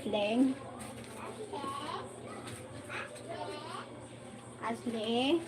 Asli. Asli.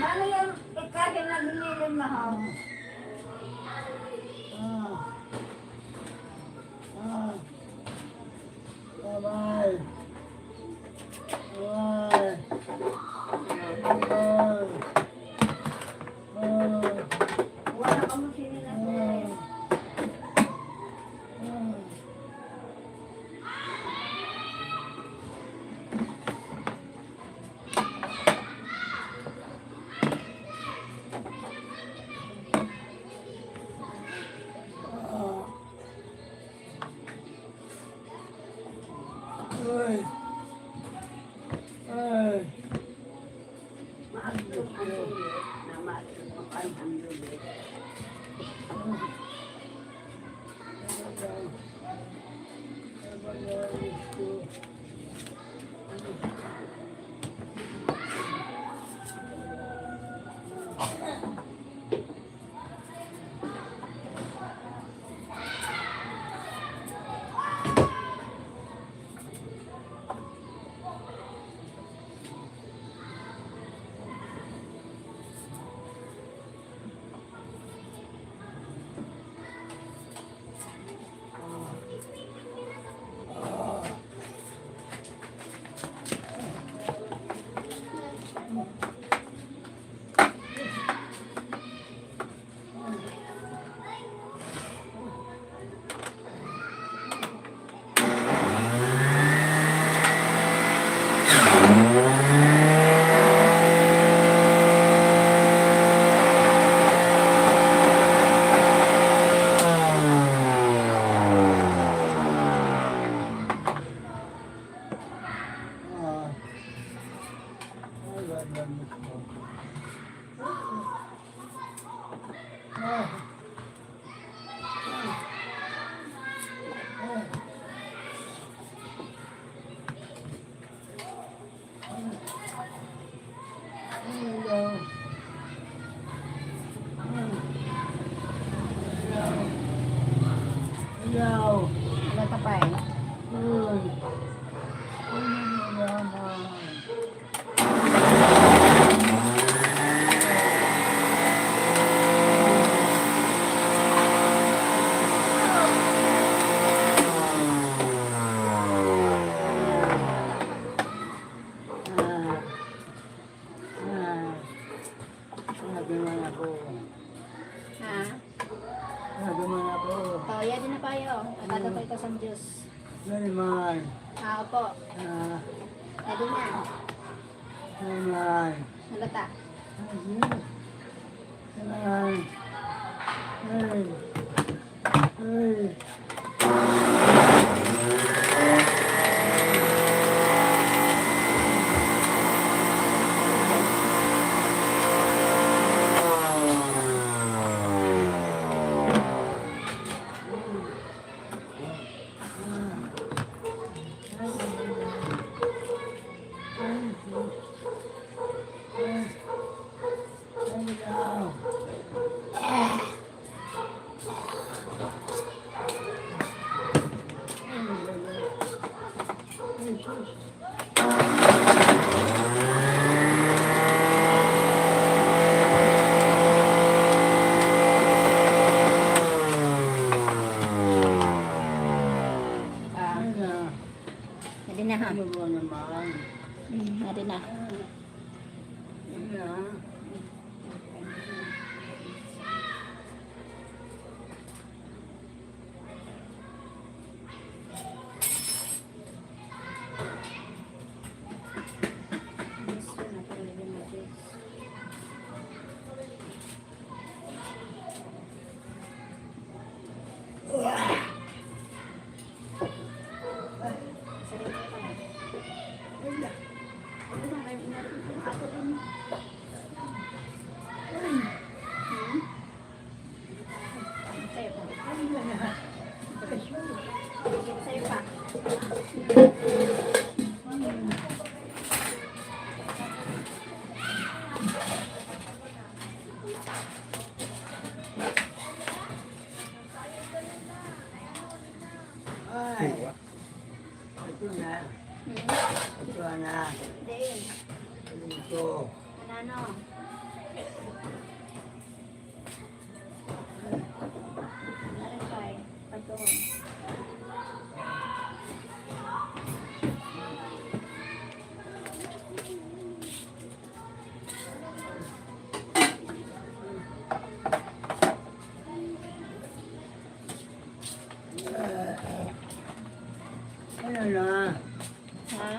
Ano yung ikahin na binili mo? Bye-bye. Wala ka mo sinilang. Wala ka pa eh. kayo. Tatagapay ko sa Diyos. Naman. Opo. Ah, Ready na. naman. Nalata. Naman. Ay. Ay. Ready na ha. Ano ba naman? Ready na. Yan na. Sa'yo pa. Ay. Ito na. Ito na. Din. Ito. Ano? Ano pa eh? Pagtuon. Ano na? Ha?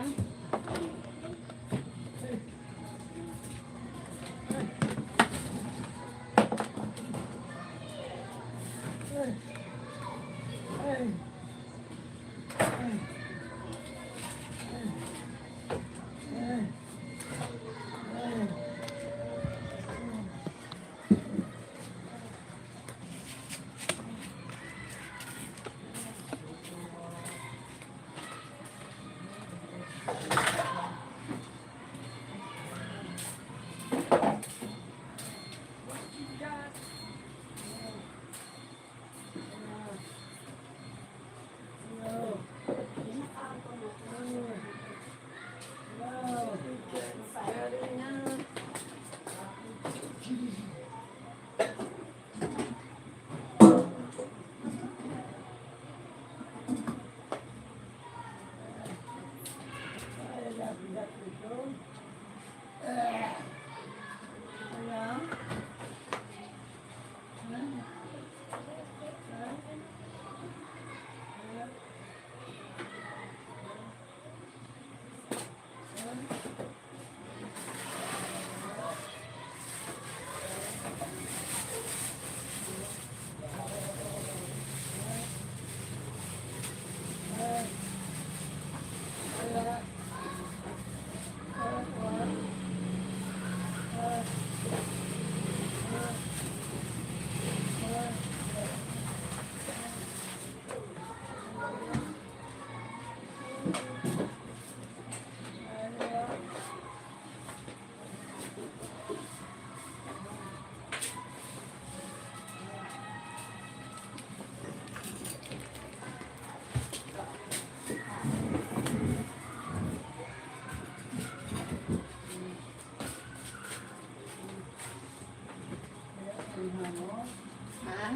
Ha?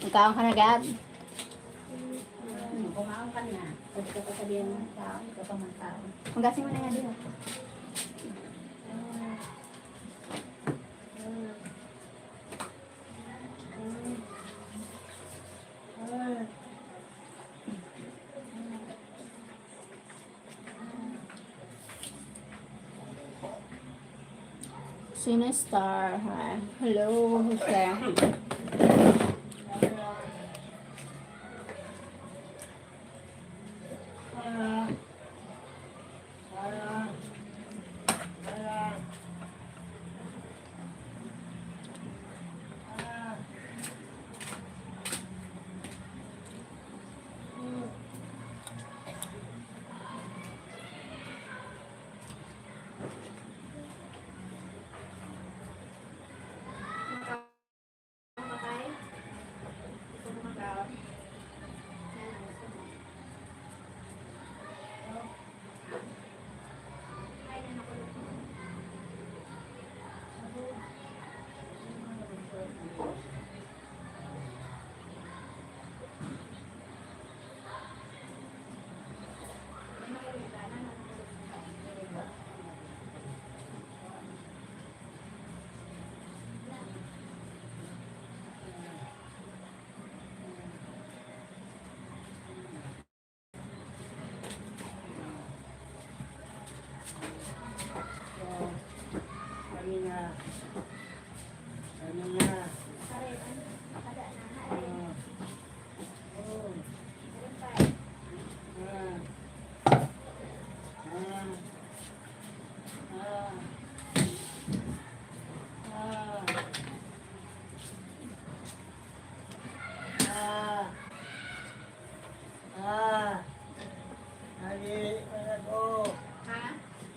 Magkaon ka na, Gab? Kumaon ka na. Pwede ka pa sabihin ng tao, hindi ka pa magkaon. Magasin mo na yan din. Sinestar. Hi. Hello, who's there?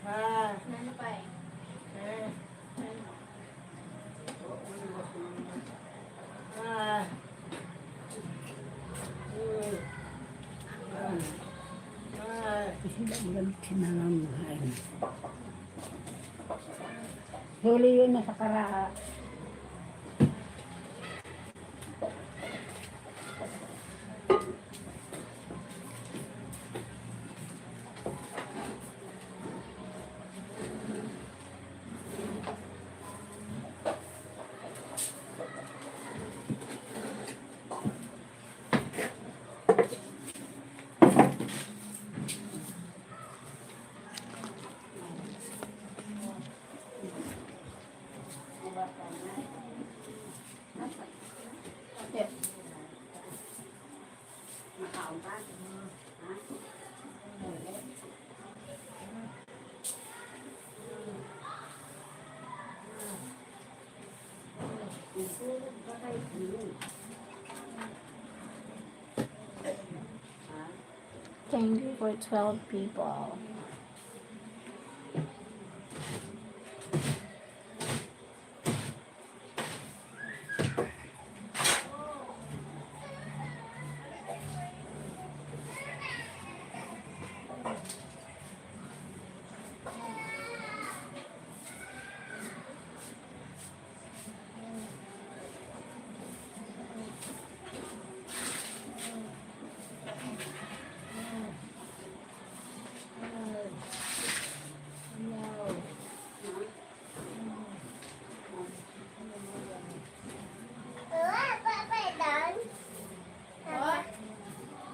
Ha? Ano pa eh? Huli yun na sa karaha. Yeah. Thank you for 12 people.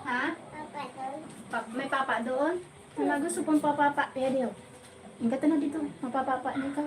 Ha? May papa doon? Ano gusto pong papapa? Ariel. Ingkat na dito. Mapapapa niyo ka.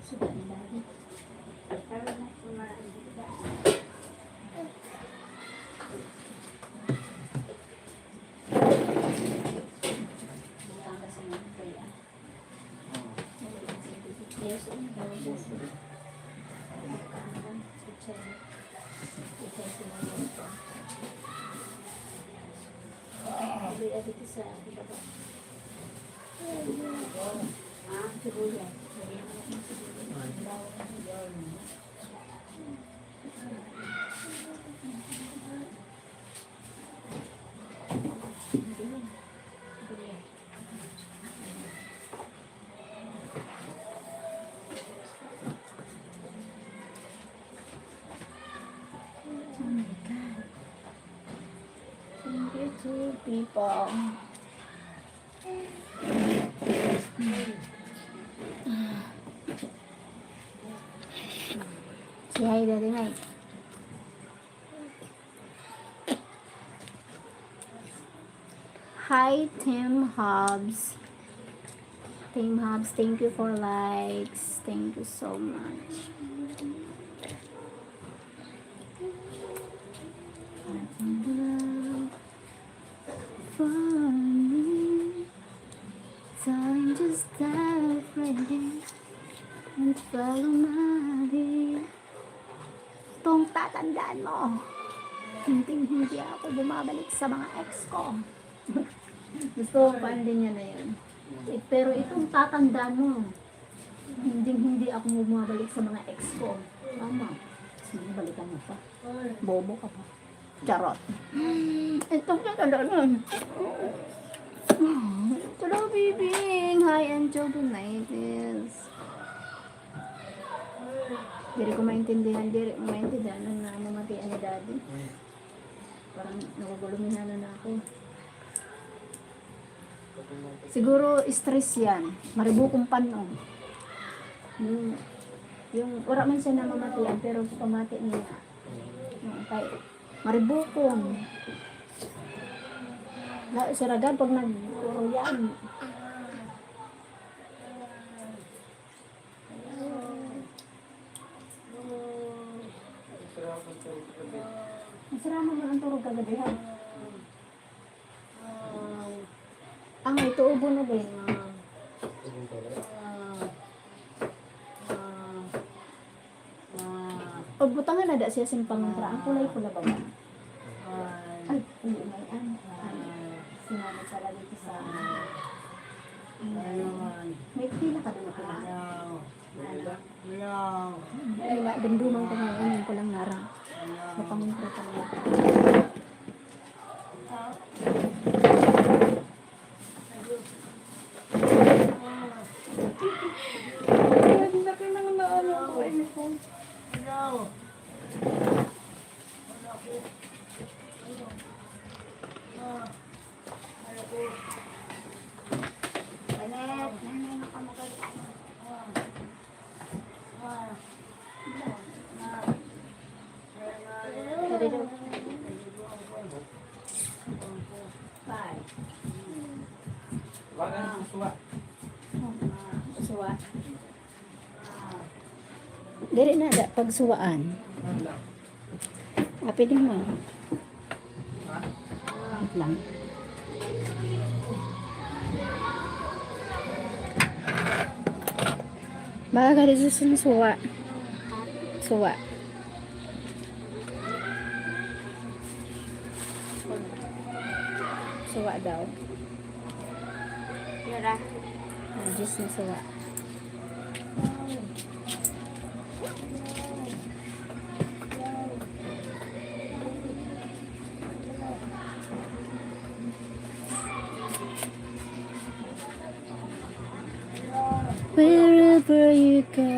Sudah na lagi. Oh my God. Thank you to people. Say hi, Daddy Mike. Hi, Tim Hobbs. Tim Hobbs, thank you for likes. Thank you so much. For me, so I'm just afraid and follow my lead. Itong tatandaan mo, hindi ako bumabalik sa mga ex ko. Gusto ko pa din niya na yun. Pero itong tatandaan mo, hindi ako bumabalik sa mga ex ko. Tama. Sige, balikan mo pa. Bobo ka pa. Charot. Itong tatandaan mo. Hello, bibing. Hi, Angel Donaitis. Diri ko maintindihan na namatian ni Daddy. Parang nagugulumihan na ako. Siguro stress yan. Maribukong panong. Yung wala man siya namamatian pero pamati niya. Kay maribukong. Siragan pag nagpuro yan. Masarama mo ang turog kagabi ha. Ang ito ubo na din. O butangan na da siya simpangra. Ang kulay pula ba ba? Ay, hindi na yan. Sinama pala dito sa may pila ka doon pala. Ay, dumdumang ko ngayon. Yung kulang narang. Napanguntro pa nila. Laki nang naano ko. Suwa. Dili na da pagsuwaan. Api din mo. Wait lang. Baka ka rin sa suwa. Suwa. Suwa daw. Yara. Diyos na suwa. Wherever you go,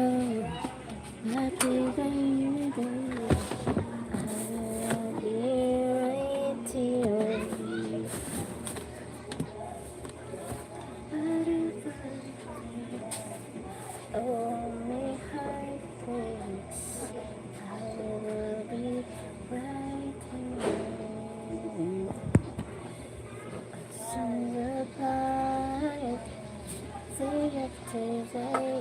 whatever you do, I will be right here. Oh, my heart breaks. I will be right here. Suns apart, day after day.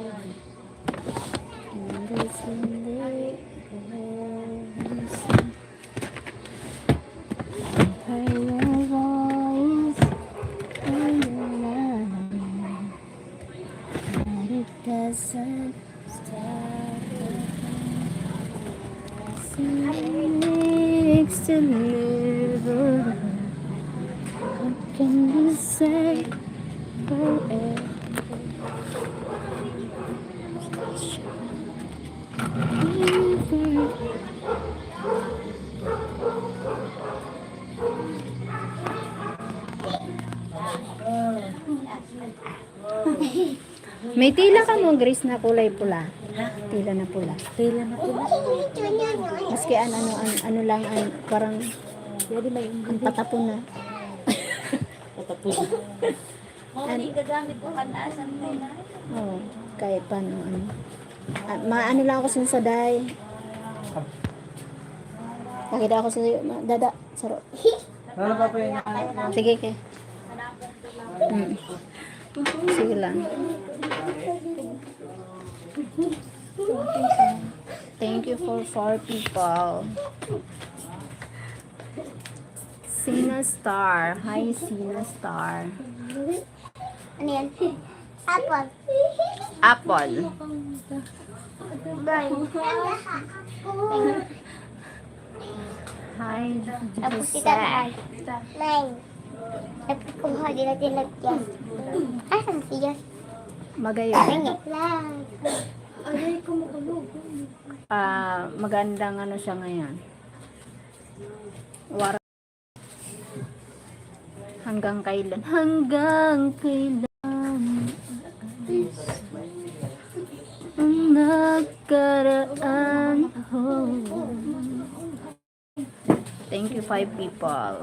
In this windy place, I hear your voice in the night, but it doesn't stop. Next to live, what can you say forever? May tila ka mo, Grace, na kulay pula. Tila na pula. Tila na pula. Maski ano lang, parang, Pwede ba yung ang patapon na. patapos? Hindi gagamit ko kanaasan tayo na. Oo, kahit paano, maano lang ako sinasaday. Nakita ako sa dada, saro. Ano pa pa yun? Sige, ke. Sige lang. Thank you for 4 people. Sina Star. Hi, Sina Star. Ano yan? Apple. Apple. Brian. Hi, Tapos Jose. kita ay. Nine. Tapos kumuha din natin lagyan. Asan siya? Magayon. Lang. Ay, kumukulog. Magandang ano siya ngayon. Hanggang kailan? Hanggang kailan? Ang nagkaraan. Thank you, 5 people.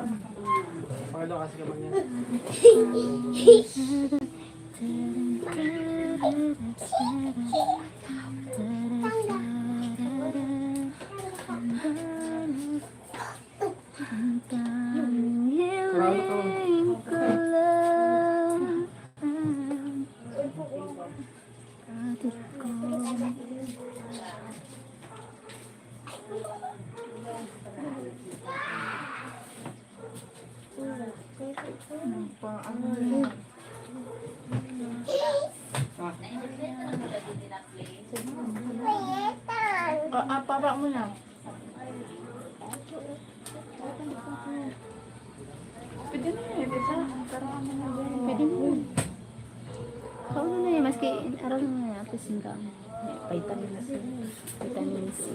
Pangalawa kasi kapag yan. Hiling ko lang adik ko. Papa mo na. Pwede na yun, bisa. Pwede na yun. Kauno na yun, maski araw na yun, at least hanggang vitamin C. Vitamin C.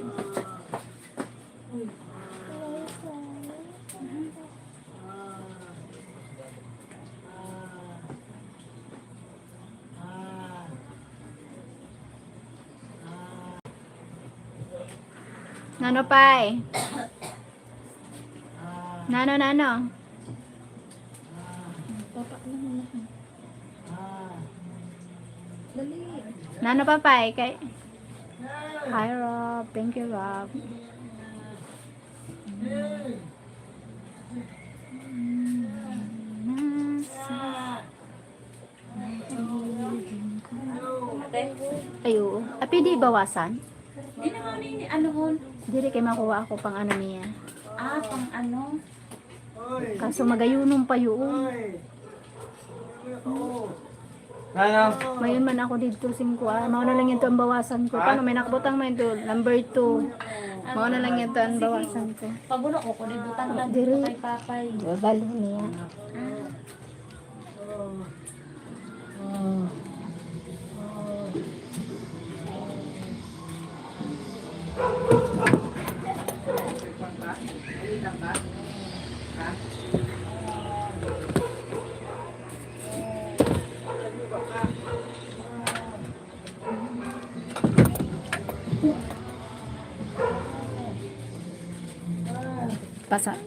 Nano pai? Nano? Nano papay kay? Hi Rob, thank you Rob. Ayo, api di bawasan? Di naman ni ano hon? Dili kay makuha ako pang ano niya. Pang ano? Kaso magayunom pa yun. Ano? Mayon man ako dito 5 mao na lang ito ang bawasan ko. Paano may nakabutang man ito? Number 2. Mao na lang ito ang bawasan ko. Pagulo ko dito tangtang Diri. dito kay papay. Balo niya.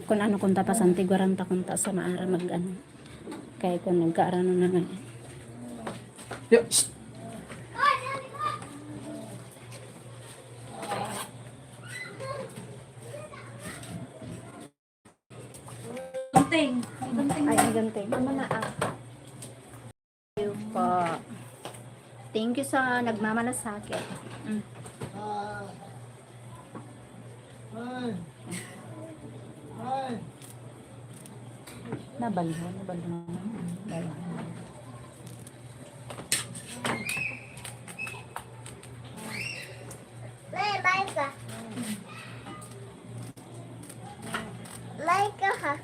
Kung ano kung tapasan tigwaranta kung ta sa maara mag ano. Kaya kung nagkaarano na nga. Yo, shh! Gunting. Ay, ganting. Thank you po. Thank you sa nagmamalasakit. Nabalo. Bye ka. Like ka ha.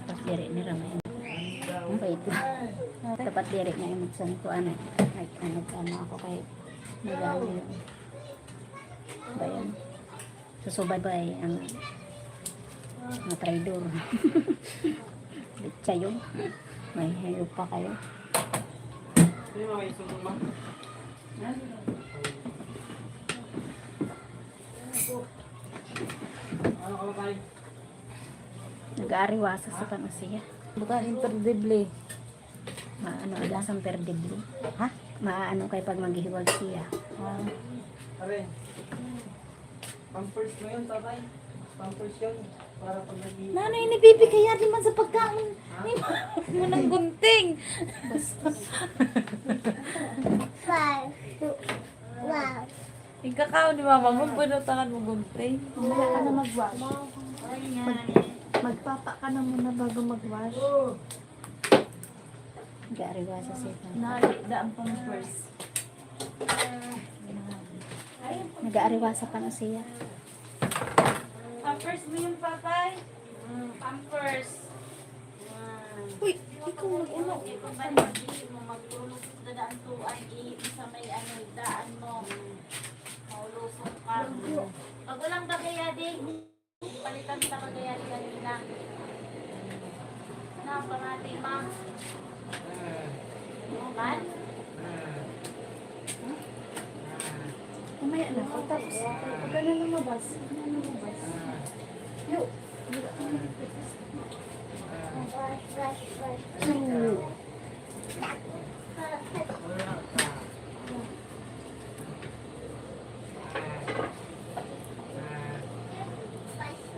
Dapat diri ni Ramay. Wait. Dapat diri nga imutsan ko ano. Ano ako kay nagano yun. Bayan. Susubay-bay ang mga traidor. Bitsa yun. May hayop pa kayo. Hindi mga isunog ma. Ano ka ba tayo? Nag-aariwasa sa panasiya. Bukan imperdible. Maano, alasang perdible. Ha? Maano kay pag maghihiwag siya. Are. Pampers mo yun, tatay. Pampers yun. Para pag nag-iwan. Nanay, inibibigay yan naman sa pagkain. Mo ng gunting. Five. Wow. Ikakaw ni mama mo, pinutangan mo gunting. Wala ka na mag-wash. Magpapa ka na muna bago mag-wash. Nag-aariwasa siya. Daan pang first. Nag-aariwasa pa na siya. Pampers mo yung papay? Pampers. Uy, ikaw mag-ano. Ikaw ba hindi mo magtulog sa daan tuan, sa may ano, daan mo. Maulusong ka. Pag walang bagaya din, palitan sa bagaya din kanina. Ano ang pamati, ma'am? Man? Mamaya na. Tapos, pag ka na lumabas. Yo. Wash, wash, wash.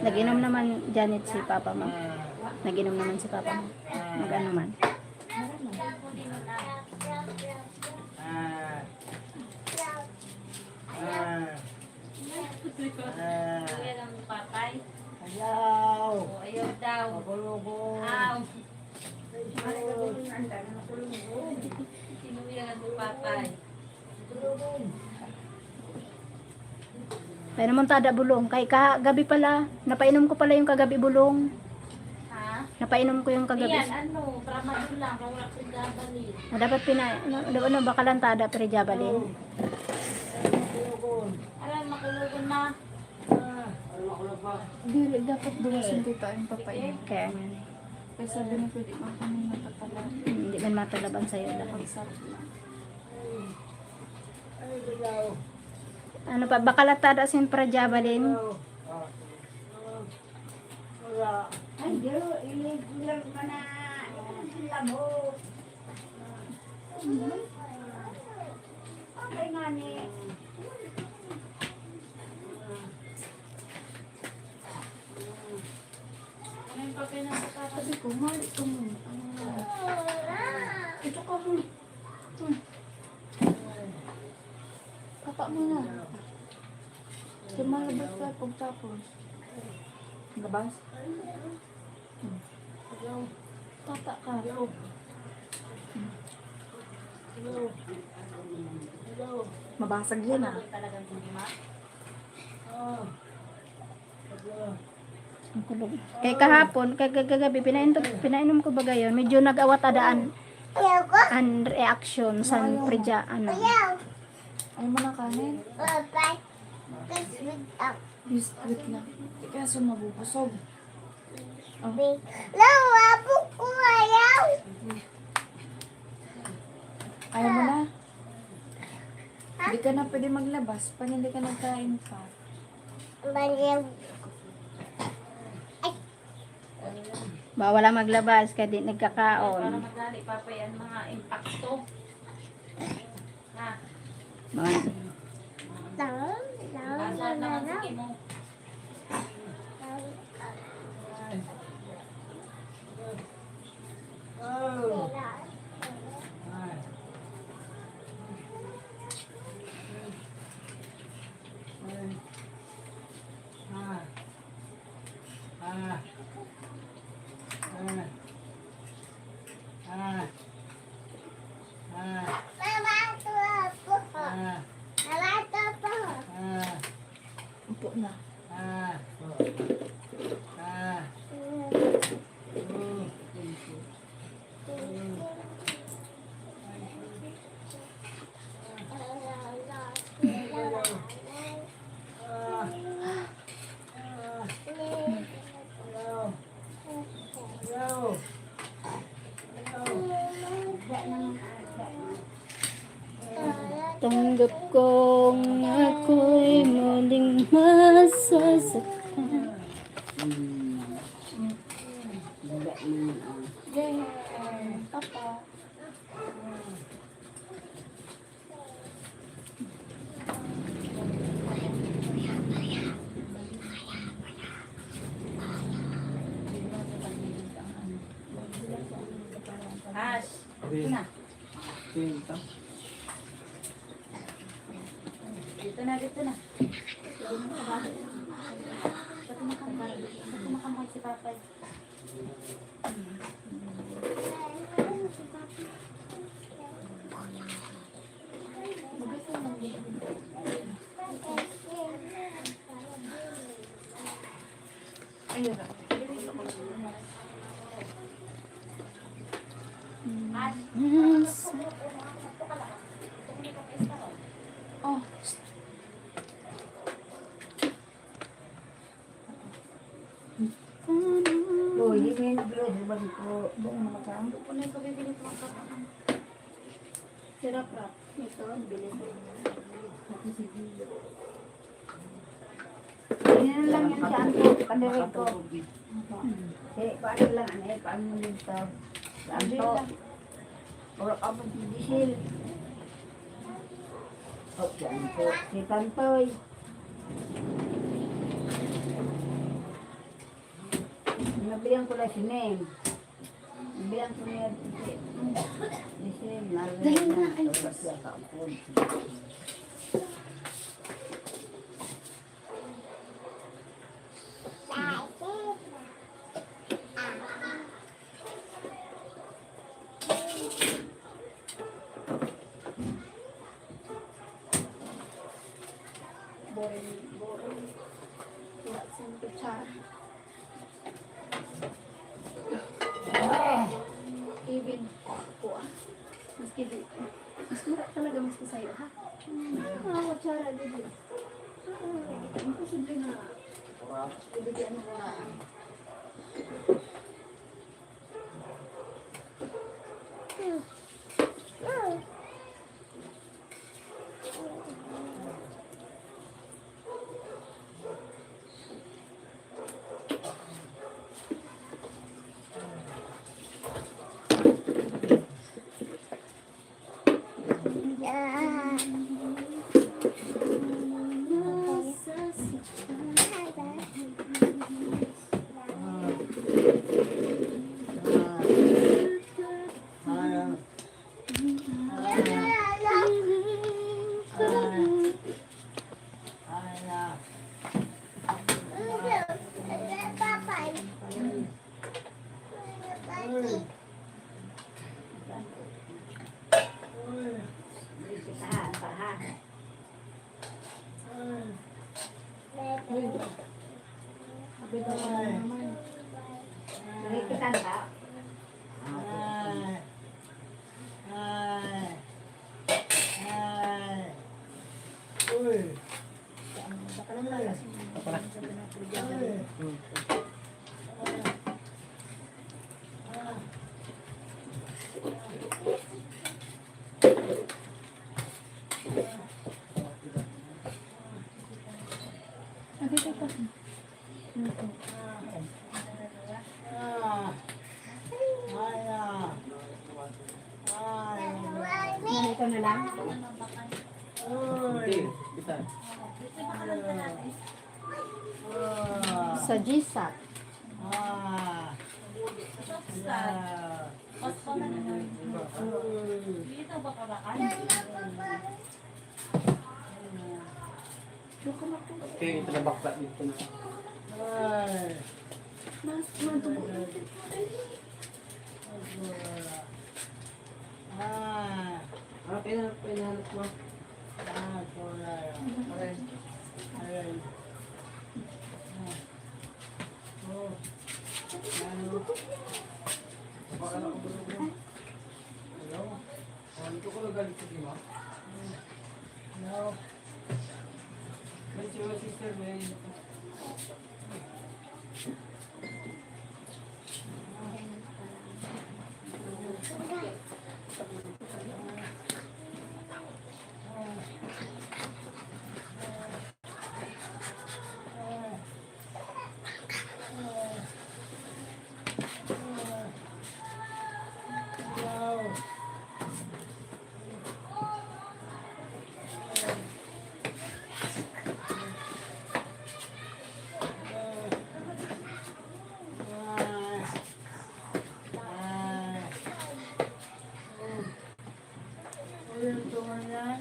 Nag-inom naman Janet si Papa mo. Nag-inom naman si Papa mo. Mag-ano man. Kuya ng papay? Ayaw! O, ayaw daw. Magulugong! Aw. Sinuya ng papay. Kaya naman tada bulong. Kay kagabi pala. Napainom ko pala yung kagabi bulong. Ha? Napainom ko yung kagabi. Yan, ano, tramadol lang, kawala ko gabali. Dapat ano, bakalan tada pero jabalin. Alam, makulugon na. Ano makulog pa? Dili, dapat buwasin dito ang papain. Kaya nga. Kasi sabi na pwede man kami matatala. Hindi man matalaban sa'yo lahat. Pagsarap lang. Ano pa, bakalan tada sin para jabalin. Ay, Diyo, ilig-ilag ka na. Labo. Okay nga ni. Ano yung papel na sa papay? Sabi ko, mali ka mo. Ito ka mo. Papa mo na. Kasi malabas ka pagtapos. Labas? Tata ka. Mabasag yan ah. Talagang hindi ma. Ang kulog. Kay kahapon, kay kagabi, pinainom ko ba gayon? Medyo nag-awat adaan Ayaw ko. an reaction sa preja, ano. Ayaw. Ayaw mo na kanin? Bye. Kasi up. Biscuit lang. Kaso mabubusog. Lawa po ko ayaw. Ayaw mo na? Hindi ka na pwede maglabas pag hindi ka nagkain pa. Baliw. Bawala maglabas, kaya di Para nagkakaon. magali papay ang mga impacto. Ha? Mga, Down, down, Asa down, naman down. sige mo. Mama, ito po. Mama, ito po. Upo na. Yo. Tanggap kong ako'y muling masasaktan. Papa. Ash. Ito na. Pinta. Dito na, dito na. Ba't kumakamay si Papa? Ayun na. Oh, Loh, ini main belum hebat itu. Ano yung pabibili ko ang kapatang? Sirap rap. Ito, bili ko. Ini lang yang cantik, kandiri ko. Paano lang, ano paano dito? Santo. Orang apa disil? Oh, santo. Si Tantoy. Nabilang ko na si Neng. Nabilang ko niya si Neng. Dali na, ay. Boring. Wala sa kutsara. Even po maski di. Mas mura talaga maski sa'yo, ha? Kutsara dito. Imposible na. Ibigyan mo na. Ito na lang. Bitan. Sa GSAT. Dito ba kabakan? Okay, ito na bakla dito na. Ano pinahanap mo? Aray. Oh. Ano? Baka na ako mo. Hello? Ito ko nagalit sa kima. Hello? May sister, may Ayun, tungan yan.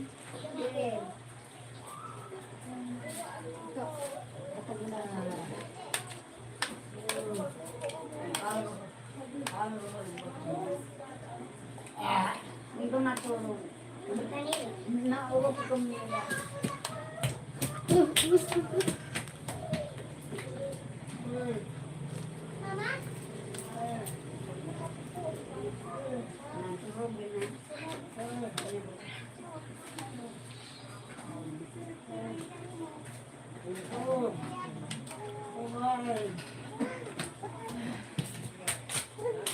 Hindi ko natulog. Naulog ko nila. Natulog din na.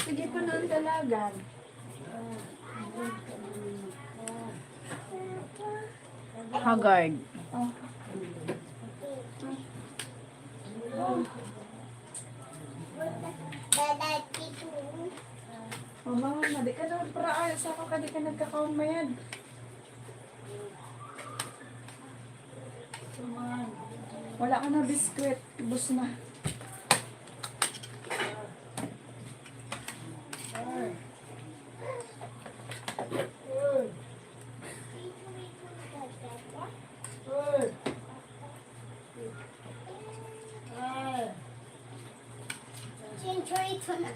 Sige pa na ang dalagan. Haggard. O mama, di ka na para ayos ako ka, di ka nagkakaunmayan. Wala ka na biskwit, ubos na. Century tuna.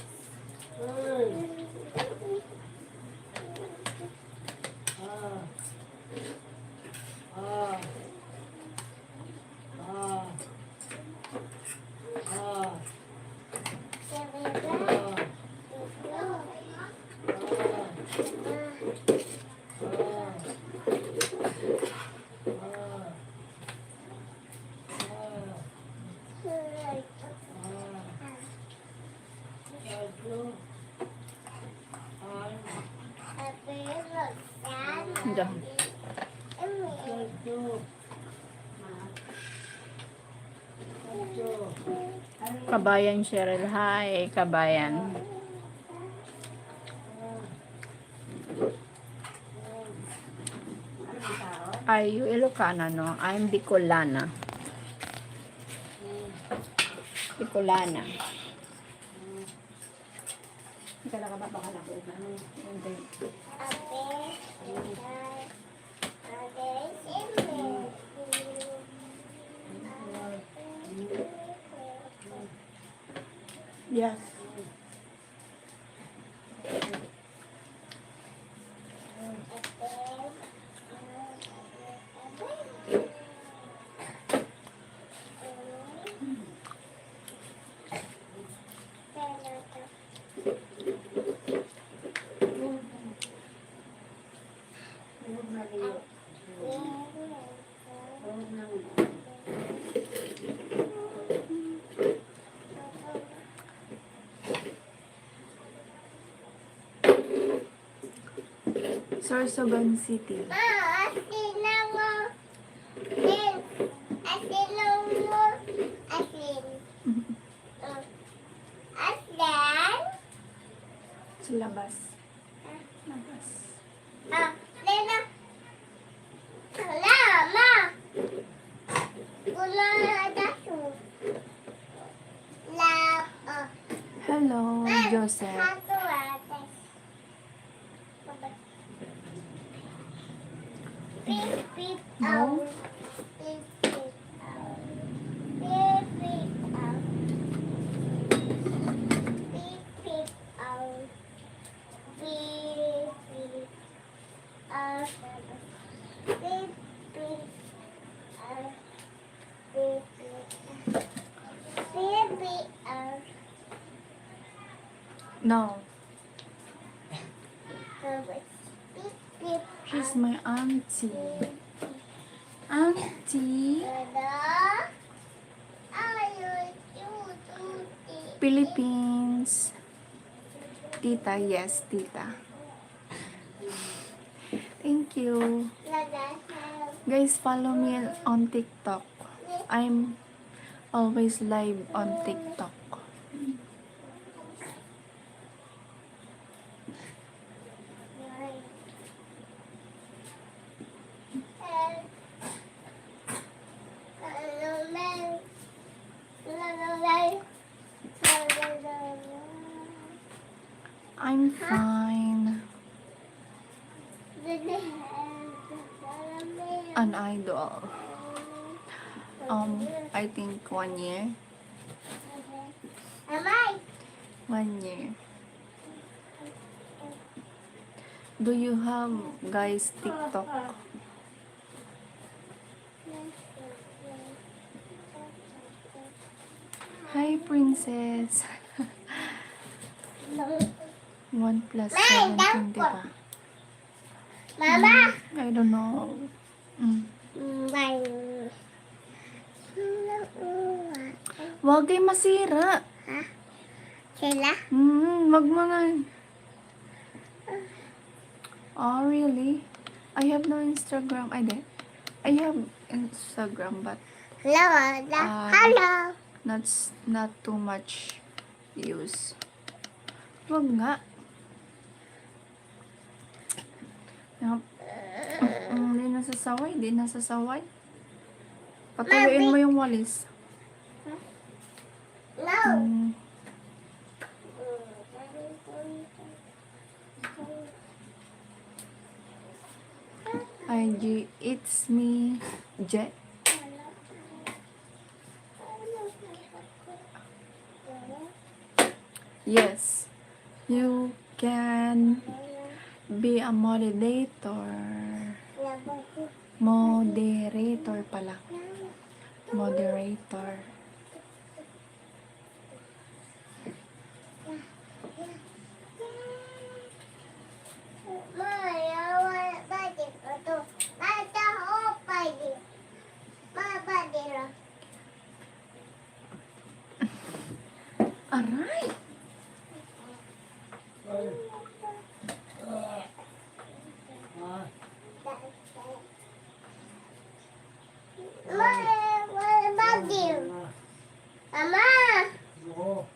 Diyan. Kabayan Cheryl. Hi, kabayan. Are you Ilocana, no? I'm Bicolana. Bicolana. Ika lang ka ba baka lang ko ito? Hindi. Yes. Sorsogon City. Sa labas. Labas. Hello, Joseph. No? No. She's my auntie. Auntie. Philippines. Tita, yes, tita. Thank you. Guys, follow me on TikTok. I'm always live on TikTok. I'm fine. An idol. I think 1 year. Am I? 1 year. Do you have guys TikTok? Hi, princess. 1 plus 17, diba? Mama. I don't know. Bye. Wag kayo masira. Sila? Wag mo na. Oh, really? I have no Instagram. I have Instagram, but Hello. Hello. not too much use. Wag nga. Hindi nasasaway. Patuyuin mo yung walis. No. IG, it's me, Jet. Yes, you can be a moderator. Moderator pala. Moderator. Aray! Mama! Oo.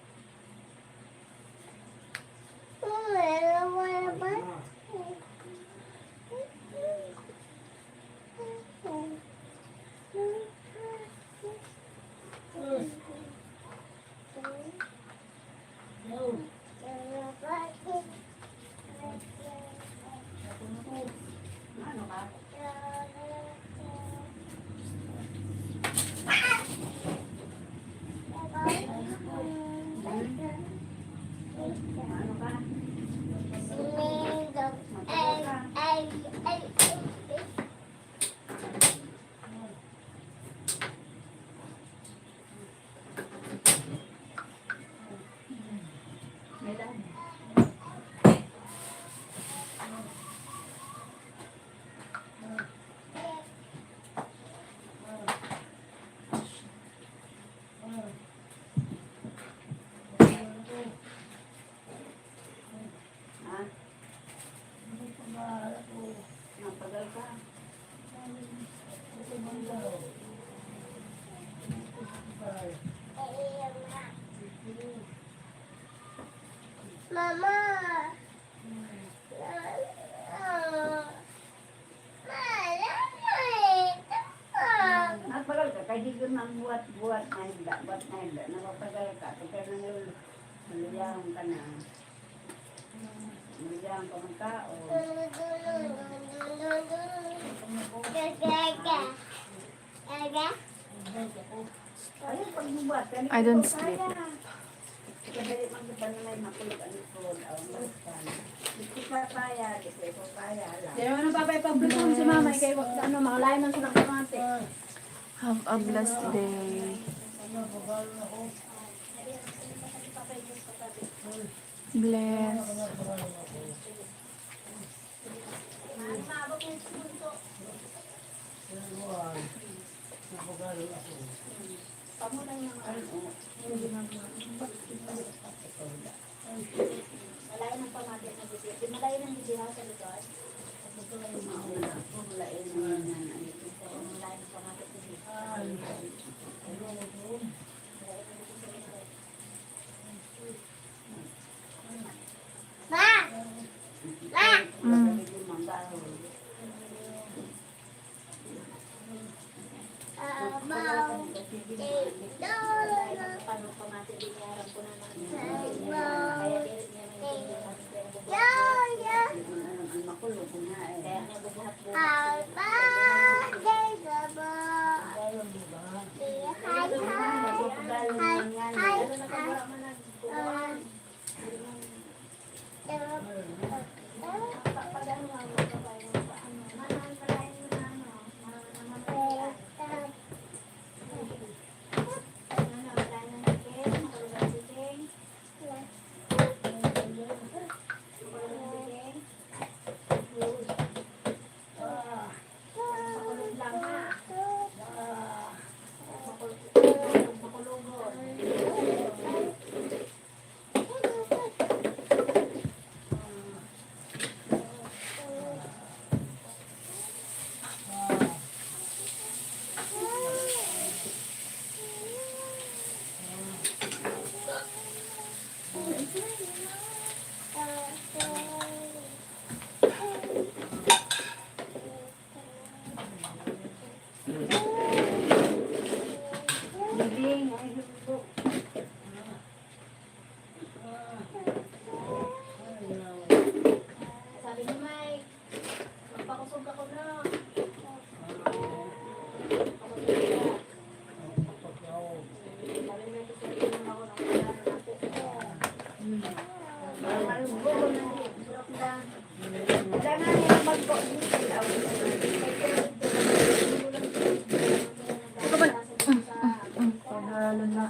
Napagal ka. Mama. Napagal ka. Kaya di ko nang buat na hila. Napapagal ka. Kaya naliyahon ka na. Naliyahon ka ng tao. Ayun, pag bubuhat ka. I don't sleep. Kadali magpapanalay makulog ang ikod. Hindi pa kaya. Hindi pa kaya. Pero ano pa pag-bulong si mama, kay mga layo man silang kamate. Have a blessed day. Bless. Malayo ng pamagay na bibig. Di malayo ng bibig sa likod. Malayo ng pamagay na bibig. Ma! Paano pamati binayaran ko na namin. Kaya dirit niya Makulog na eh. kaya niya bubuhat-buhat. Ayun, di ba? Lalo na pag wala man nagpupuan. Pag ano nga, magbabayad mo sa ano. Manahan pala yun na ano. Mamamayan. Ano, wala nang tikin. Makulog ang tikin. Makulog ang tikin. Makulog lang ha. Makulugon. Bibing, ay hubog. Sabi ni Mike, magpakusog ako na. Sabi ni Mike, sabi mo ako ng wala na ako. Malubog na di. Surap lang. Wala na yung magbo. Paghalo na.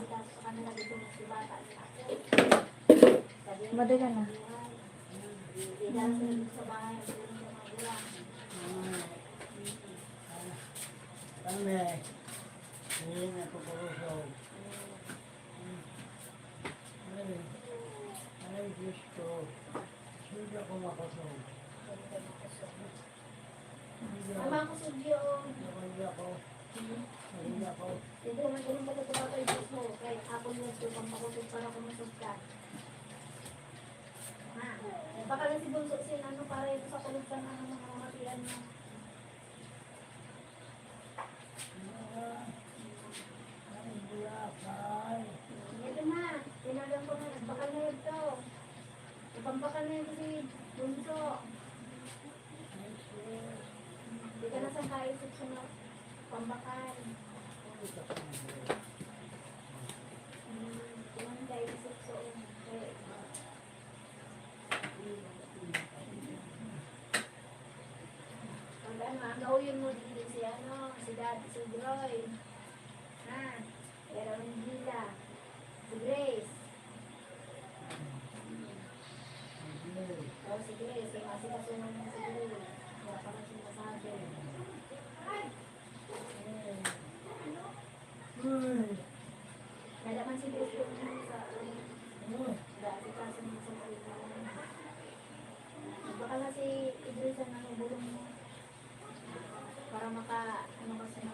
Madala na. Kami. Hindi na kukulusog. Ay, Diyos ko. Hindi ako makusog. Ama ko sugyo. Hindi ako. Hindi ako. Hindi naman ganun magkatuwa kay Diyos mo. Kaya ako nila ito pang makusog para kumusog ka. Ha? Baka lang si Bunso sin ano para ito sa kulog ka na mga mamatian mo. Ay, bulakay. Ito na. Tinagang ko na. Nagbakal na ito. Ipambakal na ito si Bunso. Hindi ka na saan kaisip siya na pambakal. Kuman ka isip so. Pag ano, ang gawin mo dito si ano, si Dad, si Groy. Ha? Pero hindi la. Si Grace. Oh, si Grace. Yung asikasunan mo si Grace. Wala pa kasi masabi. Kaya naman si Grace yung sa dati kasi mo sa baka na si Idris ang nanubulong mo para maka ano kasi na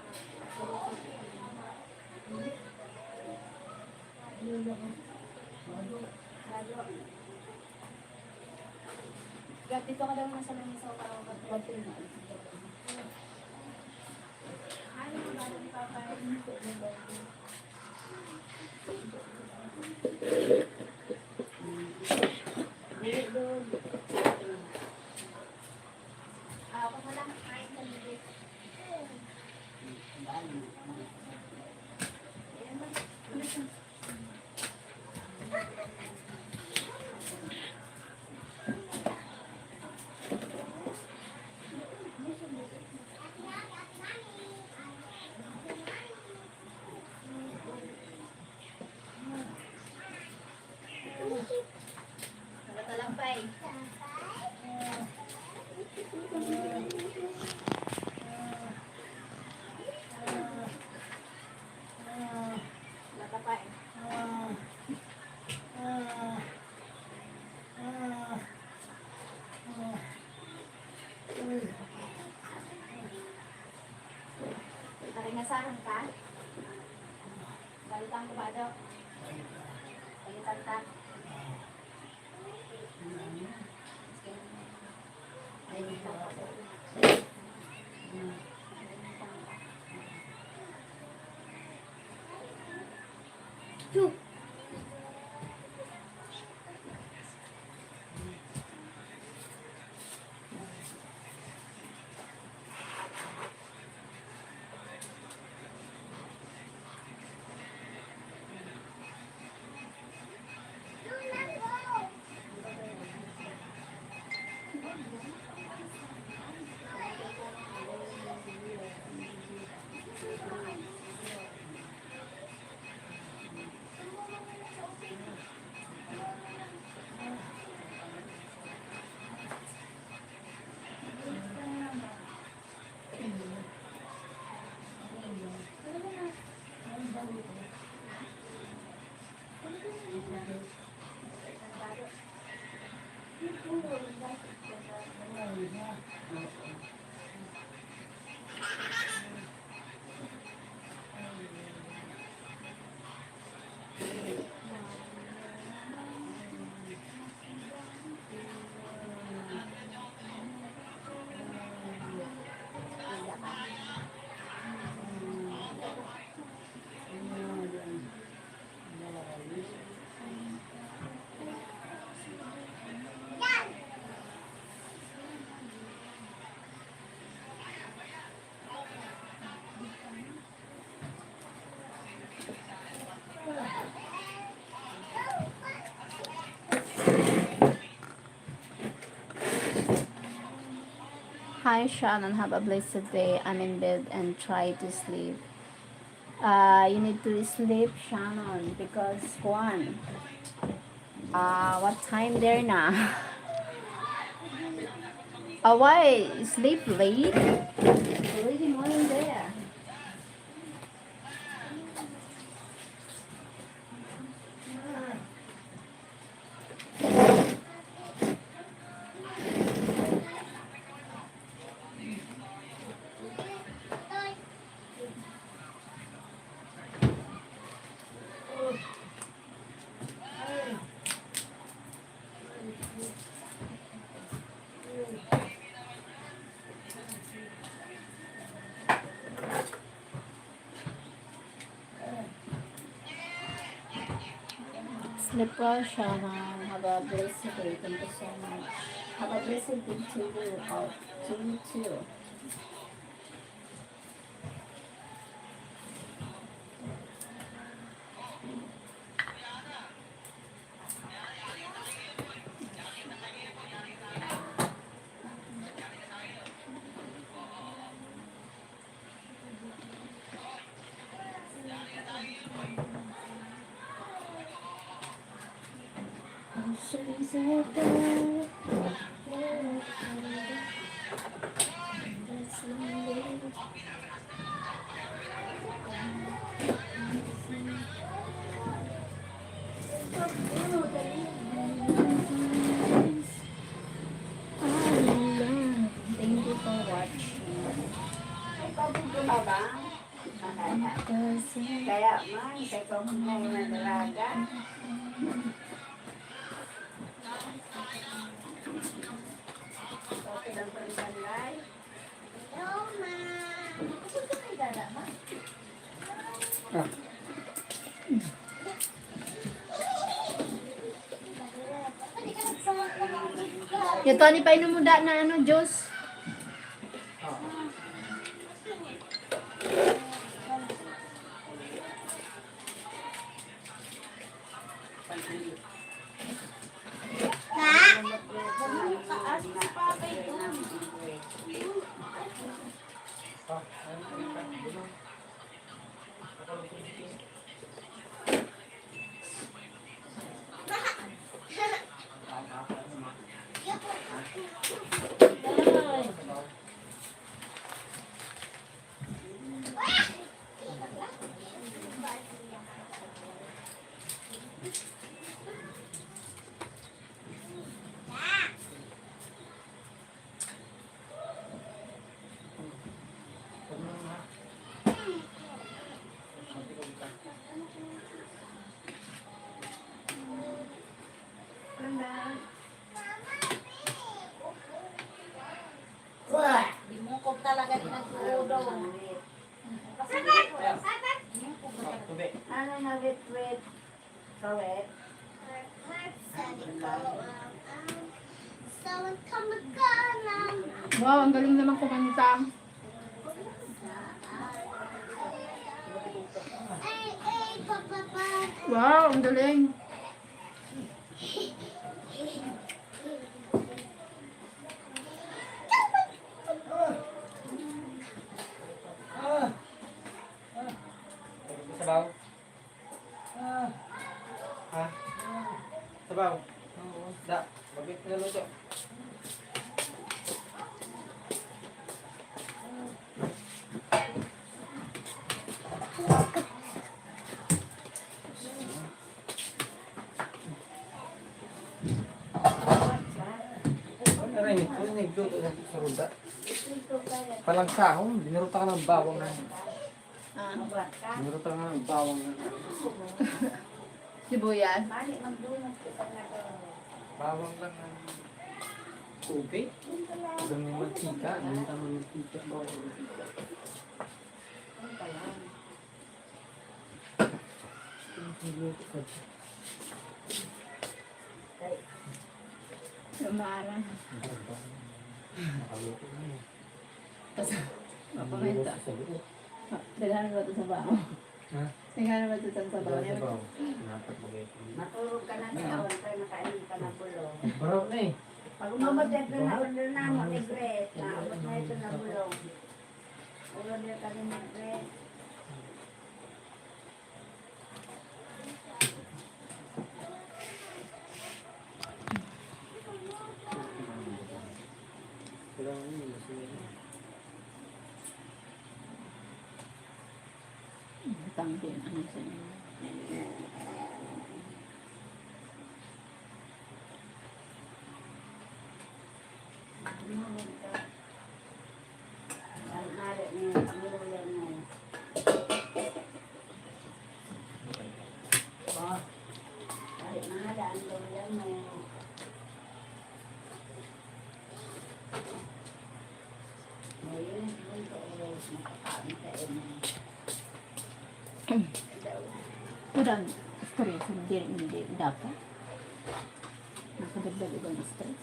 Gat, dito ka daw nasa lamisa para magpapagpapin na. Ano mo ba ni Papa? Ako mo lang, kain ka dito. Nagtalampay. Natapay. Taringasahan ka? Balitan ko ba daw? Balitan ka? Hi Shannon, have a blessed day. I'm in bed and try to sleep. You need to sleep, Shannon, because Juan, what time there now? Why sleep late? Already morning there. Sleep well, Shannon. Have a blessed day. Thank you so much. Have a blessed day to you. To you too. Thank you for watching. Kaya man, kaya kung may nagalaga. Okay lang pa rin balay. Yung Tony pa inumuda na ano, Diyos. Wow, ang galing naman kumanta. Wow, ang galing. Sabaw. Ha? Sabaw. Da. Bakit naluto? Ano rin? Ano nagluto sa ruda? Palang sahong, binuruta ka ng bawang na. Binuruta ka ng bawang na. Sibuyas. Bawang lang ng tubig. Huwag may mantika. Hindi naman mantika. Bawang ng mantika. Lumarang. Nakaluto na yun. Mapamenta. Daghan ba ito sa baho? Ha? Daghan ba ito sa baho? Sabaw. Dapat bagay. Matulog ka na sa awan pero nakain ka na bulong. Baraw na eh. Pag umabot ito na order na mo ni Grace, naabot na ito na bulong. Order ka rin ni Grace. Kailangan yun. Masinigin. Tanggi. Ano sa inyo? Ang hari niya, ang ulan mo. Kahit mahada ang ulan mo. Ngayon, ito oras, makakain ka Kurang stress. Hindi dapat. Nakadagdag ibang stress.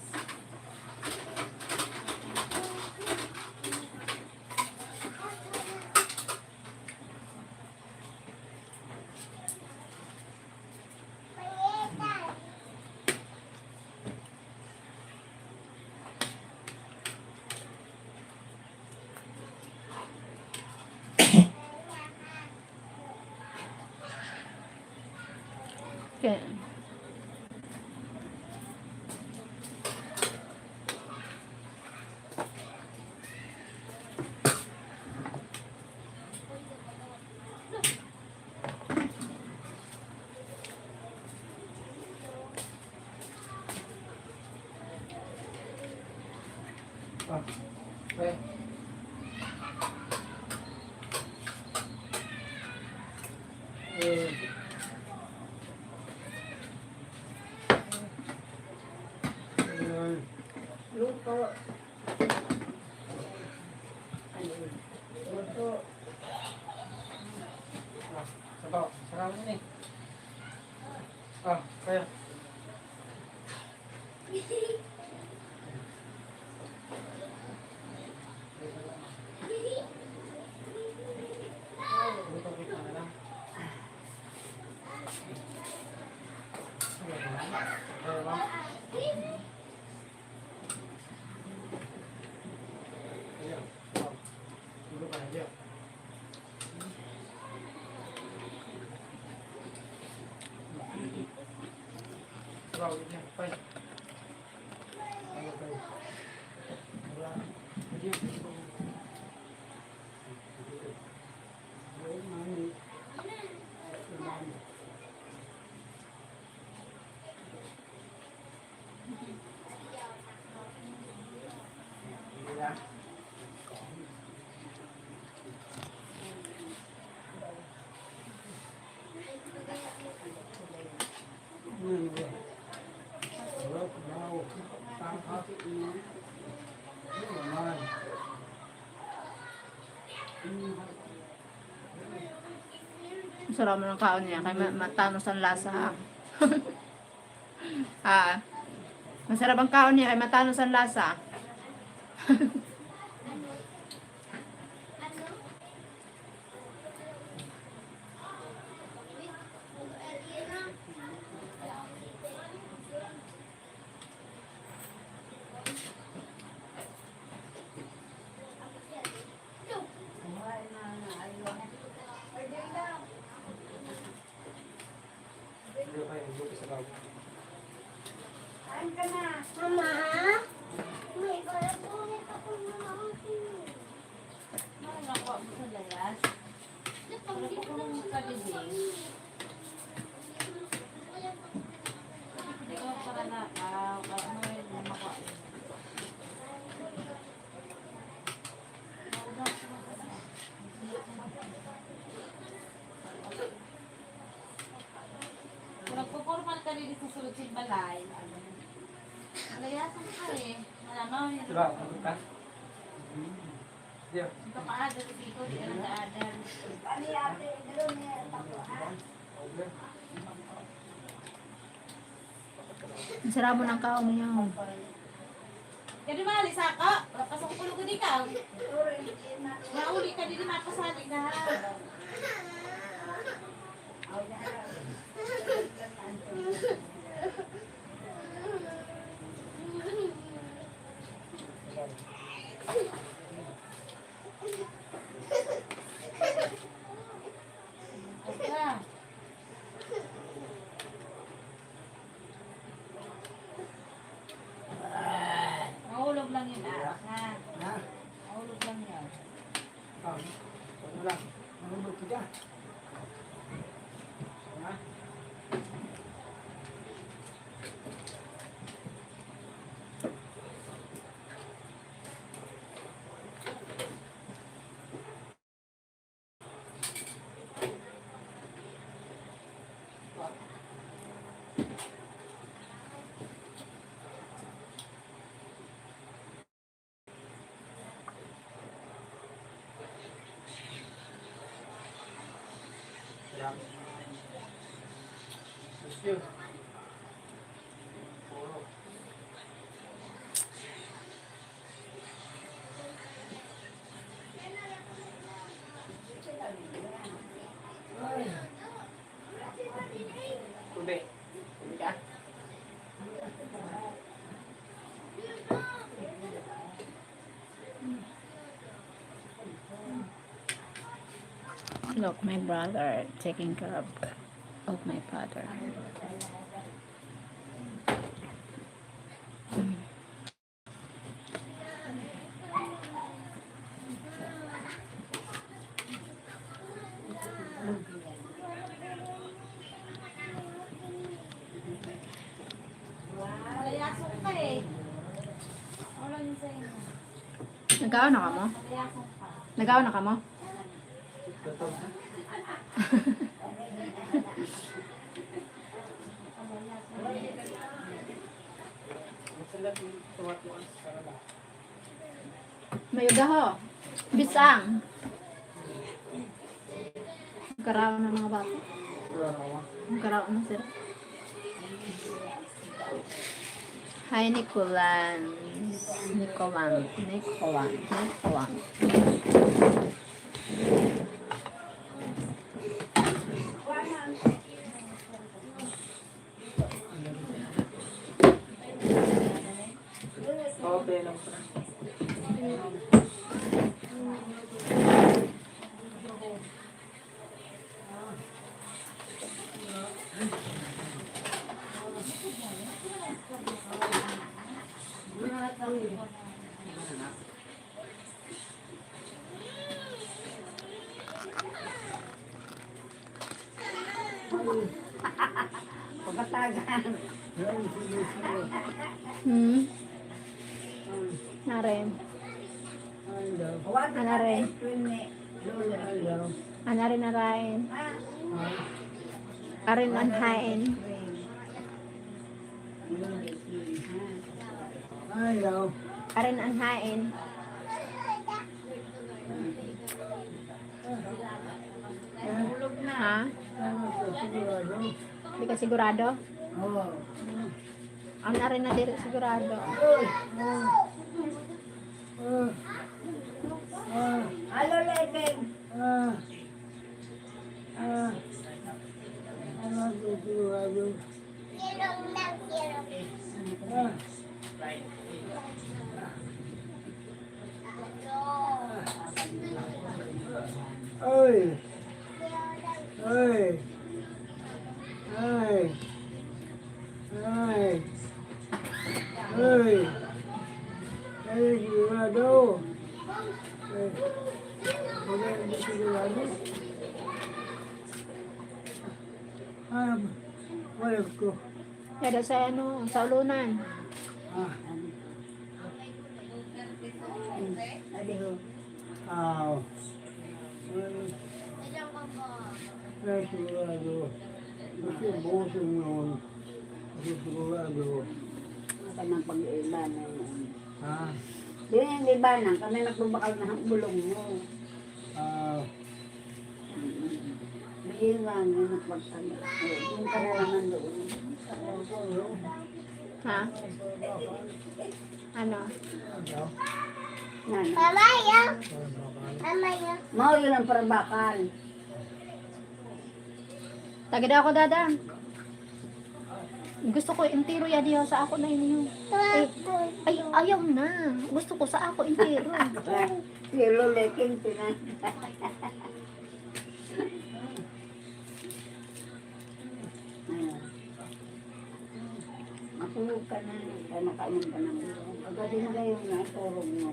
Okay. Ah. Okay. luto. Luto. Sabaw. Sarang mo na eh. Kaya. Luto-luto na lang. Kaya ba? Ayan. Luto ka na dyan. Wow, yan. Fine. Ano kayo? Wala. Ayun. Yeah. Sarap mo ng kaon niya. Kaya matanos ang lasa. Masarap ang kaon niya. Kaya matanos ang lasa. Mama, may ulit ako ng Ano nakuha mo sa layas? Wala ko kung kalibing. Hindi ko para na. Ano yung makuha mo? Kung nagpupurmal ka rin sa sulod sa balay, malayasan ka eh. Ano, yung Diba? Ano ka? Diyo. kapaadal sa ikaw, di ka nag-aadal. Ang sarap mo ng kaong niya. Kaya di maalis ako, lapasok ko lugod ikaw. Nauli ka din mapasali na ha. Ika. Mahulog lang yun ah. Ha? Mahulog lang yun. Ano lang? Manunod ka dyan. Ha? Yan. Gusto yun. Puro. Kundi. Kundi ka? Look, my brother taking care of my father. Malayasok ka eh. Wala yun sa inyo. Nagawa na ka mo? Malayasok ka. Nagawa na ka mo? Totoo. Masalat yung tumatuan sa kanila. Mayuga ho. Bisang. Karaw na mga bata. Wala na ako. Karaw na sila. Hi, Nicolan. Nicolan. Nicolan. Nicolan. Okay lang pa. Pagkatagan. Naren. Huwag Ano rin? Lolo. Anarin na rin. Arin ang hain. Ayaw. Arin ang hain. Hulog na. Ha? Hindi ka sigurado? Oo. Ang narin na dito sigurado. Halo, Leken. Kirong lang, kirong. Oi. Oi. Oi. Oi. Oi. Ay! Ay, sigurado! Ay, hindi sigurado. Wala ko. Kaya sa ano, sa ulunan. Ah. Adi ho. Aw. Ay, sigurado. Kasi buso noon. Kasi sigurado. Maka ng pag-iba na yun. Ha? Yun yung libanan, kami nagbabakal na ang bulong mo. Ah. Yun lang, yun ang pagtanda. Yung karalaman doon. Ha? Ano? Mamaya! Mamaya! Mau yun ang parabakal. Tagad ako dada. Gusto ko intiro ya diyo sa ako na inyo. Ay, ayaw na. Gusto ko sa ako intiro. Kilo leking pinan. Matulog ka na. Kaya nakainom ka na. Pagkasi na kayo na, turog mo.